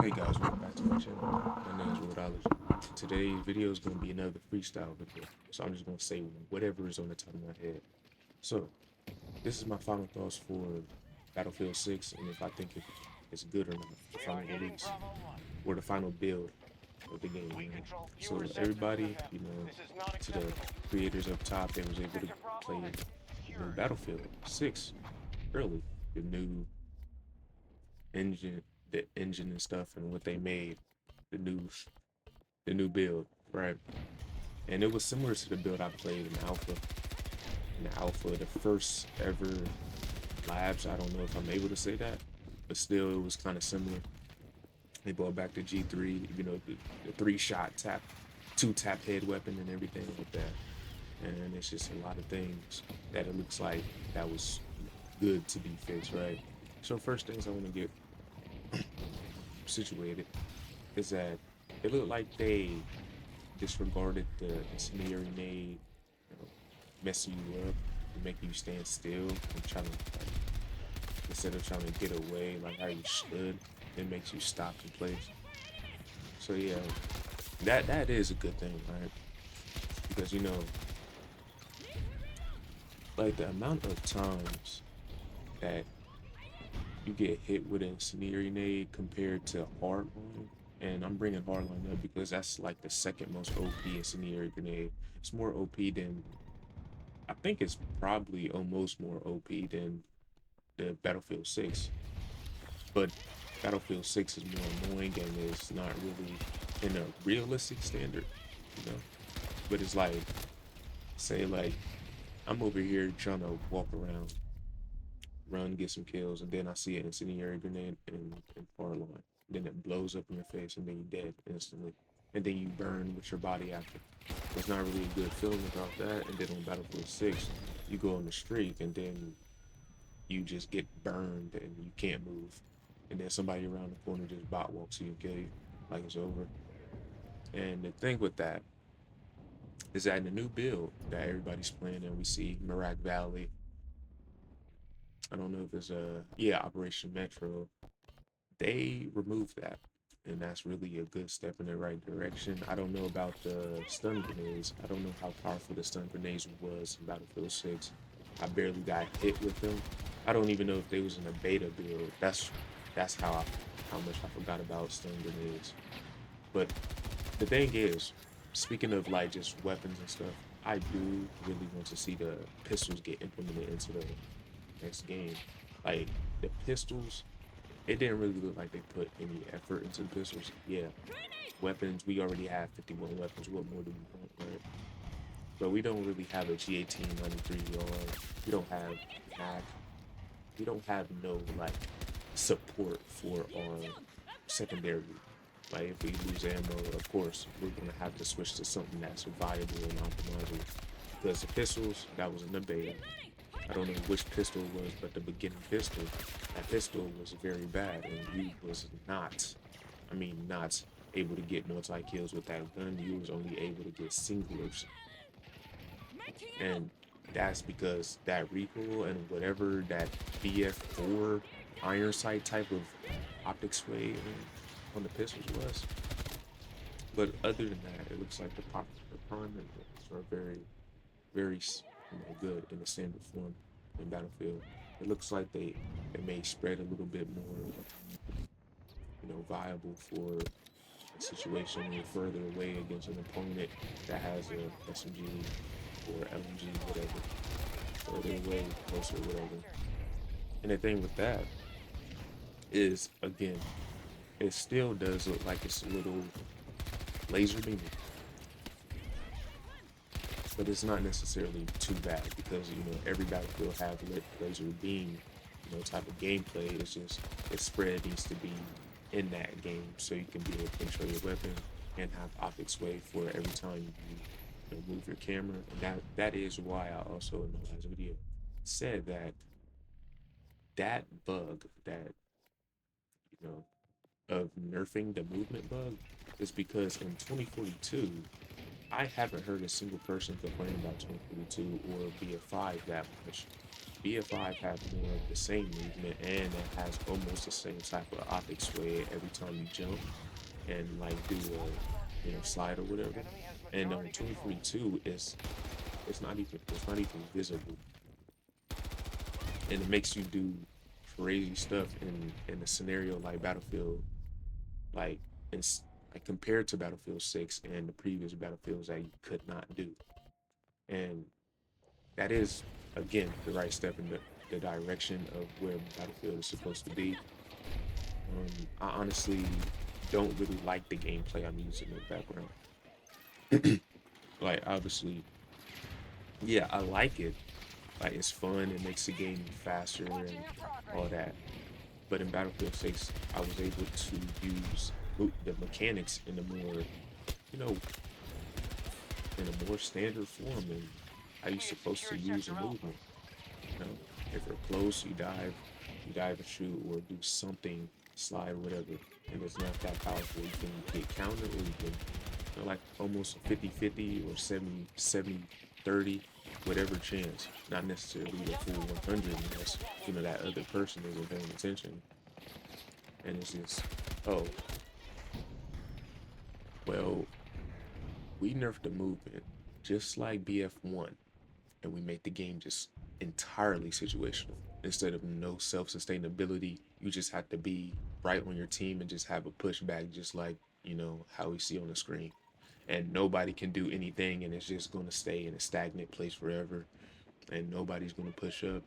Hey guys, welcome back to my channel. My name is Woodology. Today's video is going to be another freestyle video, so I'm just going to say whatever is on the top of my head. So, this is my final thoughts for Battlefield 6, and if I think it's good or not, the final release, or the final build of the game. So everybody, to the creators up top, they was able to play the new Battlefield 6 early, the new engine, the engine and stuff, and what they made, the new the new build, right? And it was similar to the build I played in Alpha. In the Alpha, the first ever labs. I don't know if I'm able to say that, but still, it was kind of similar. They brought back the G3, the three-shot tap, two-tap head weapon and everything like that. And it's just a lot of things that it looks like that was good to be fixed, right? So first things I want to get situated is that it looked like they disregarded the incendiary nade, messing you up and making you stand still and trying to, like, instead of trying to get away like how you should, it makes you stop in place. So yeah, that is a good thing, right? Because like the amount of times that you get hit with an incendiary nade compared to hardline, and I'm bringing hardline up because that's like the second most OP incendiary grenade. It's more OP than, I think it's probably almost more OP than the Battlefield 6, but Battlefield 6 is more annoying and it's not really in a realistic standard, you know. But it's like, say like I'm over here trying to walk around, run, get some kills, and then I see an incendiary grenade in far line. Then it blows up in your face, and then you're dead instantly. And then you burn with your body after. There's not really a good feeling about that. And then on Battlefield 6, you go on the streak, and then you just get burned, and you can't move. And then somebody around the corner just bot walks you and kill you, like it's over. And the thing with that is that in the new build that everybody's playing, and we see Mirak Valley, I don't know if it's Operation Metro. They removed that, and that's really a good step in the right direction. I don't know about the stun grenades. I don't know how powerful the stun grenades was in Battlefield 6. I barely got hit with them. I don't even know if they was in a beta build. That's how much I forgot about stun grenades. But the thing is, speaking of like just weapons and stuff, I do really want to see the pistols get implemented into the next game. Like the pistols, it didn't really look like they put any effort into the pistols. Yeah, weapons, we already have 51 weapons. What more do we want, right? But we don't really have a G18 93 yard. We don't have hack. We don't have no like support for our secondary. Like if we lose ammo, of course we're gonna have to switch to something that's viable and optimizable. Because the pistols that was in the beta, I don't know which pistol it was, but the beginning pistol, that pistol was very bad, and you was not, not able to get multi-kills with that gun. You was only able to get singlers. And that's because that recoil and whatever that BF4 iron sight type of optic sway on the pistols was. But other than that, it looks like the prime are very, very good in the standard form in Battlefield. It looks like they may spread a little bit more, viable for a situation when you're further away against an opponent that has a SMG or LMG, whatever, or they're way closer, whatever. And the thing with that is, again, it still does look like it's a little laser beaming, but it's not necessarily too bad because every battlefield have laser beam type of gameplay. It's just its spread needs to be in that game so you can be able to control your weapon and have optic sway for every time you move your camera. And that is why I also in the last video said that bug that of nerfing the movement bug is because in 2042 I haven't heard a single person complain about 2042 or BF5 that much. BF5 have more of the same movement and it has almost the same type of optic sway every time you jump and like do a slide or whatever. And on 2042 it's not even visible, and it makes you do crazy stuff in a scenario like Battlefield, like in like compared to Battlefield 6 and the previous Battlefields that you could not do. And that is again the right step in the direction of where Battlefield is supposed to be. I honestly don't really like the gameplay I'm using in the background. Like obviously, yeah, I like it. Like it's fun, it makes the game faster and all that. But in Battlefield 6, I was able to use the mechanics in a more, you know, in a more standard form and how you're supposed to use a movement. You know, if you're close, you dive and shoot or do something, slide, whatever, and it's not that powerful. You can get countered or you can, like almost 50-50 or 70-30, whatever chance. Not necessarily the full 100 unless, that other person isn't paying attention. And it's just, oh, well, we nerfed the movement just like BF1, and we made the game just entirely situational. Instead of no self-sustainability, you just have to be right on your team and just have a pushback, just like, how we see on the screen. And nobody can do anything, and it's just going to stay in a stagnant place forever, and nobody's going to push up.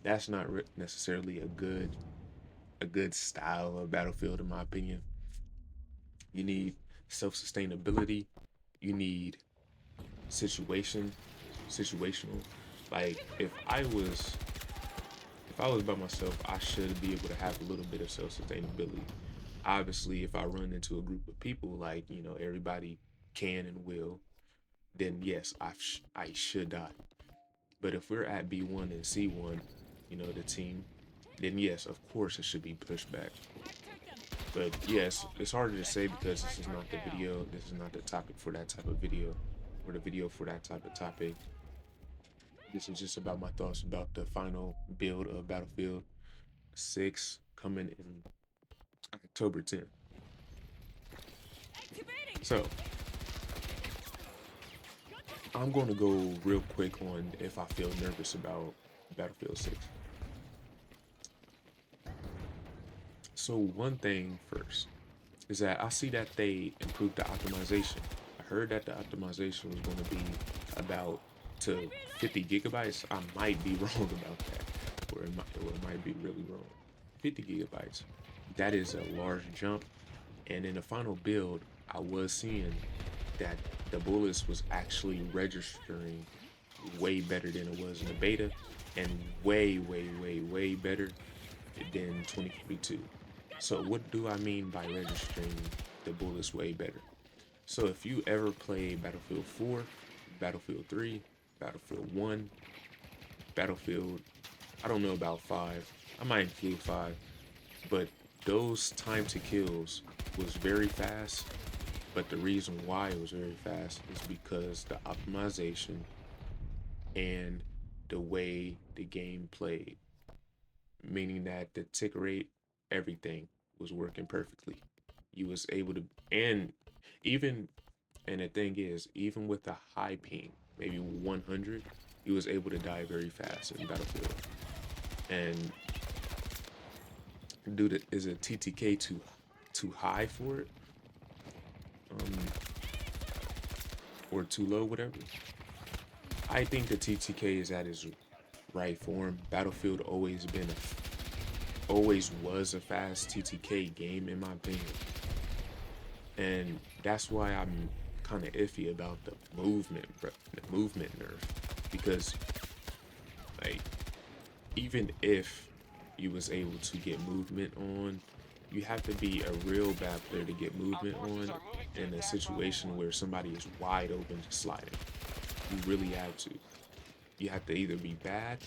That's not necessarily a good style of Battlefield, in my opinion. You need self-sustainability. You need situation, situational. Like if I was by myself, I should be able to have a little bit of self-sustainability. Obviously, if I run into a group of people, like everybody can and will, then yes, I should die. But if we're at B1 and C1, the team, then yes, of course it should be pushed back. But yes, it's harder to say because this is not the video. This is not the topic for that type of video, or the video for that type of topic. This is just about my thoughts about the final build of Battlefield 6 coming in October 10th. So, I'm going to go real quick on if I feel nervous about Battlefield 6. So, one thing first is that I see that they improved the optimization. I heard that the optimization was going to be about to 50 gigabytes. I might be wrong about that, or it might be really wrong. 50 gigabytes. That is a large jump. And in the final build, I was seeing that the bullets was actually registering way better than it was in the beta, and way, way, way, way better than 2042. So what do I mean by registering the bullets way better? So if you ever play Battlefield 4, Battlefield 3, Battlefield 1, Battlefield, I don't know about 5, I might include 5, but those time to kills was very fast. But the reason why it was very fast is because the optimization and the way the game played, meaning that the tick rate, everything was working perfectly. You was able to, and even, and the thing is, even with the high ping, maybe 100, you was able to die very fast in Battlefield. And dude, is a TTK too high for it? Or too low, whatever. I think the TTK is at its right form. Battlefield always was a fast TTK game in my opinion, and that's why I'm kind of iffy about the movement nerf, because like even if you was able to get movement on, you have to be a real bad player to get movement on in a situation where somebody is wide open just sliding. You really have to. You have to either be bad,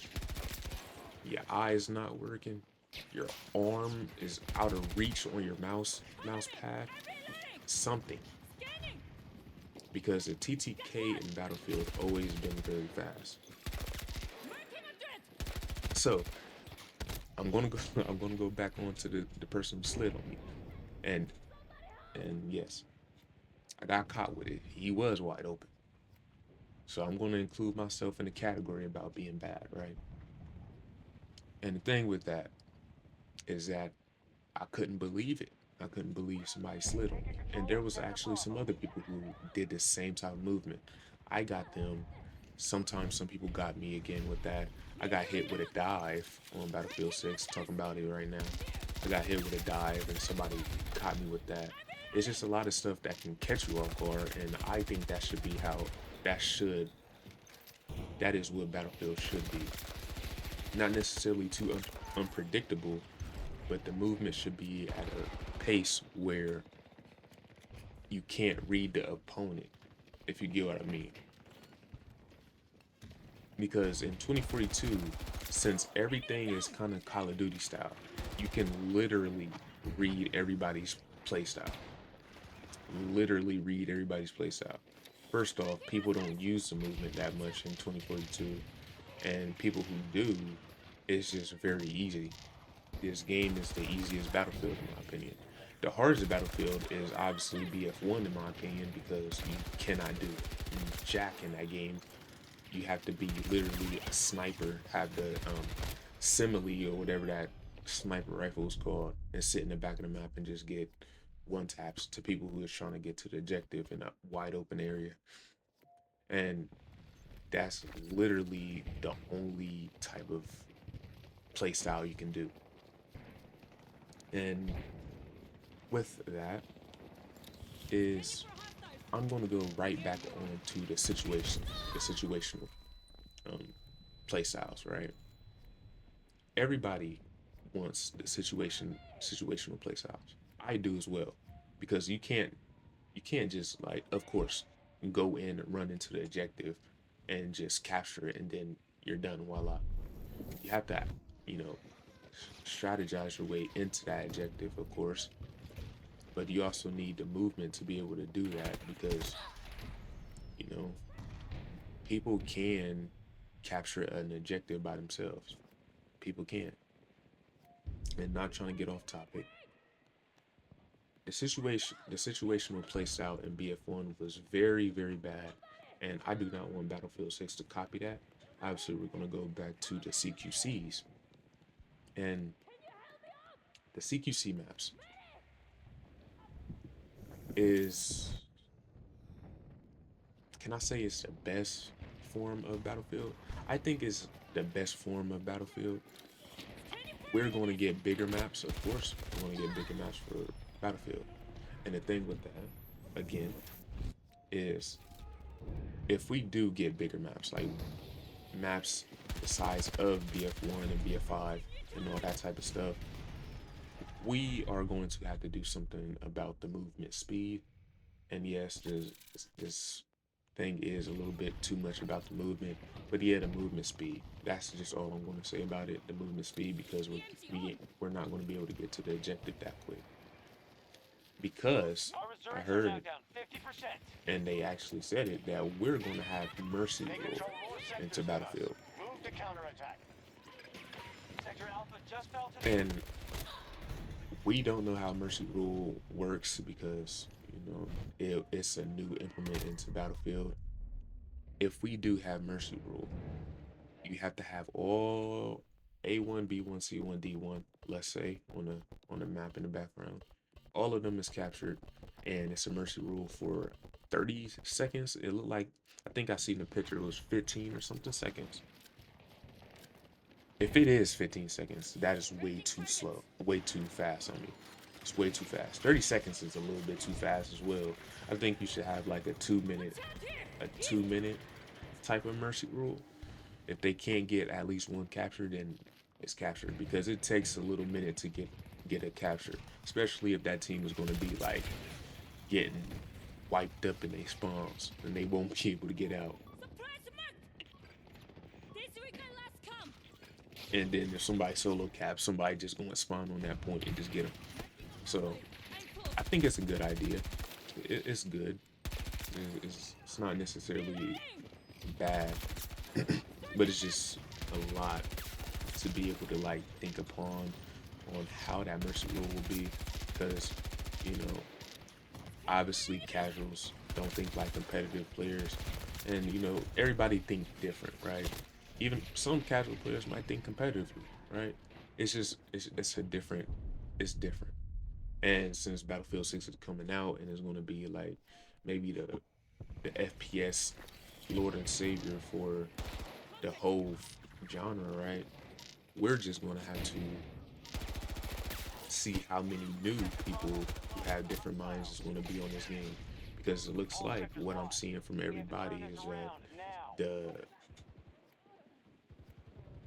your eyes not working, your arm is out of reach on your mouse pad, something. Because the TTK in Battlefield always been very fast. So I'm gonna go. I'm gonna go back onto the person who slid on me, and yes, I got caught with it. He was wide open. So I'm gonna include myself in the category about being bad, right? And the thing with that is that I couldn't believe it. I couldn't believe somebody slid on me. And there was actually some other people who did the same type of movement. I got them. Sometimes some people got me again with that. I got hit with a dive on Battlefield 6, talking about it right now. I got hit with a dive and somebody caught me with that. It's just a lot of stuff that can catch you off guard, and I think that should be how that should that is what Battlefield should be. Not necessarily too unpredictable, but the movement should be at a pace where you can't read the opponent, if you get what I mean. Because in 2042, since everything is kind of Call of Duty style, you can literally read everybody's playstyle. Literally read everybody's playstyle. First off, people don't use the movement that much in 2042, and people who do, it's just very easy. This game is the easiest Battlefield in my opinion. The hardest Battlefield is obviously BF1 in my opinion because you cannot do jack in that game. You have to be literally a sniper, have the simile or whatever that sniper rifle is called, and sit in the back of the map and just get one taps to people who are trying to get to the objective in a wide open area. And that's literally the only type of play style you can do. And with that is I'm going to go right back on to the situational um, play styles, right? Everybody wants the situational play styles. I do as well, because you can't just like, of course, go in and run into the objective and just capture it and then you're done. Voila. You have to, you know, strategize your way into that objective, of course, but you also need the movement to be able to do that because, you know, people can capture an objective by themselves. People can. And not trying to get off topic. The situational playstyle in BF1 was very, very bad, and I do not want Battlefield 6 to copy that. Obviously, we're going to go back to the CQCs, and the CQC maps is, can I say it's the best form of Battlefield? I think it's the best form of Battlefield. We're going to get bigger maps, of course. We're going to get bigger maps for Battlefield. And the thing with that, again, is if we do get bigger maps, like maps the size of BF1 and BF5 and all that type of stuff, we are going to have to do something about the movement speed. And yes, this thing is a little bit too much about the movement, but yeah, the movement speed. That's just all I'm going to say about it, the movement speed, because we're not going to be able to get to the objective that quick. Because I heard, and they actually said it, that we're going to have mercy rule into Battlefield. And we don't know how mercy rule works because, you know, it's a new implement into Battlefield. If we do have mercy rule, you have to have all A1, B1, C1, D1, let's say, on the map in the background. All of them is captured, and it's a mercy rule for 30 seconds. It looked like, I think I seen the picture, it was 15 or something seconds. If it is 15 seconds, that is way too slow, way too fast. I mean, it's way too fast. 30 seconds is a little bit too fast as well. I think you should have like a 2 minute type of mercy rule. If they can't get at least one capture, then it's captured, because it takes a little minute to get a capture, especially if that team is going to be like getting wiped up in their spawns and they won't be able to get out. And then if somebody solo caps, somebody just going to spawn on that point and just get them. So I think it's a good idea. It's good. It's not necessarily bad, but it's just a lot to be able to like think upon on how that mercy rule will be, because you know obviously casuals don't think like competitive players, and everybody think different, right? Even some casual players might think competitively, right? It's a different, it's different. And since Battlefield 6 is coming out and is going to be like maybe the FPS lord and savior for the whole genre, right? We're just going to have to see how many new people who have different minds is going to be on this game, because it looks like what I'm seeing from everybody is that the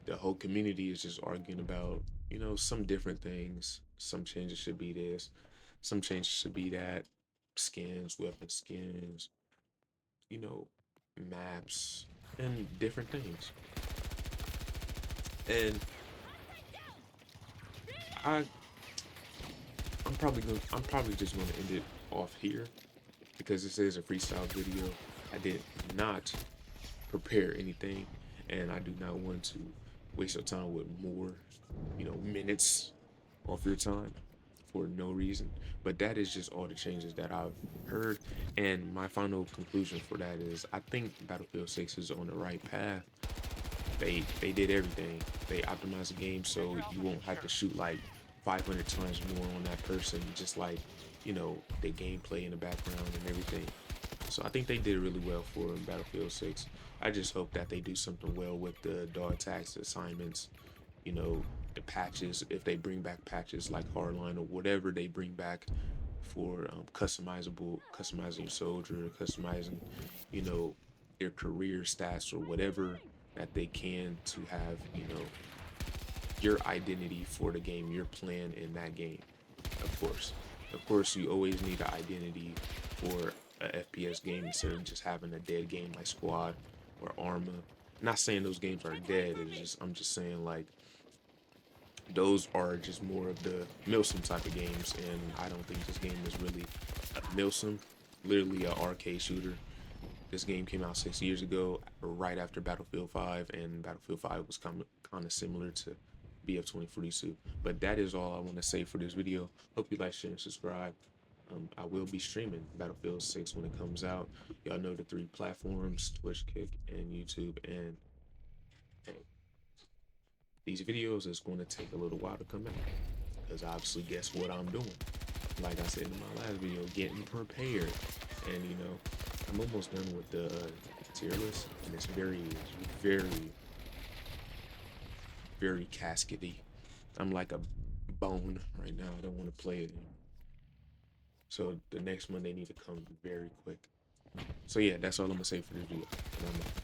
the whole community is just arguing about some different things. Some changes should be this, some changes should be that, skins, weapon skins, you know maps, and different things. And I I'm probably just gonna end it off here, because this is a freestyle video. I did not prepare anything, and I do not want to waste your time with more, minutes off your time for no reason. But that is just all the changes that I've heard, and my final conclusion for that is I think Battlefield 6 is on the right path. They did everything. They optimized the game so you won't have to shoot like 500 times more on that person, just like the gameplay in the background and everything. So I think they did really well for Battlefield 6. I just hope that they do something well with the dog tags assignments, the patches, if they bring back patches like Hardline or whatever they bring back for customizing your soldier, customizing, you know, their career stats or whatever that they can to have, your identity for the game, your plan in that game. Of course, you always need an identity for a FPS game instead of just having a dead game like Squad or Arma. Not saying those games are dead. I'm just saying like those are just more of the Milsim type of games, and I don't think this game is really a Milsim. Literally an arcade shooter. This game came out 6 years ago, right after Battlefield 5, and Battlefield 5 was kind of similar to BF-2042. But that is all I want to say for this video. Hope you like, share, and subscribe. I will be streaming Battlefield 6 when it comes out. Y'all know the 3 platforms: Twitch, Kick, and YouTube. And hey, these videos is going to take a little while to come out, because obviously, guess what I'm doing? Like I said in my last video, getting prepared. And I'm almost done with the tier list, and it's very, very, very caskety. I'm like a bone right now. I don't want to play it anymore. So the next one, they need to come very quick. So yeah, that's all I'm gonna say for this video. And I'm out.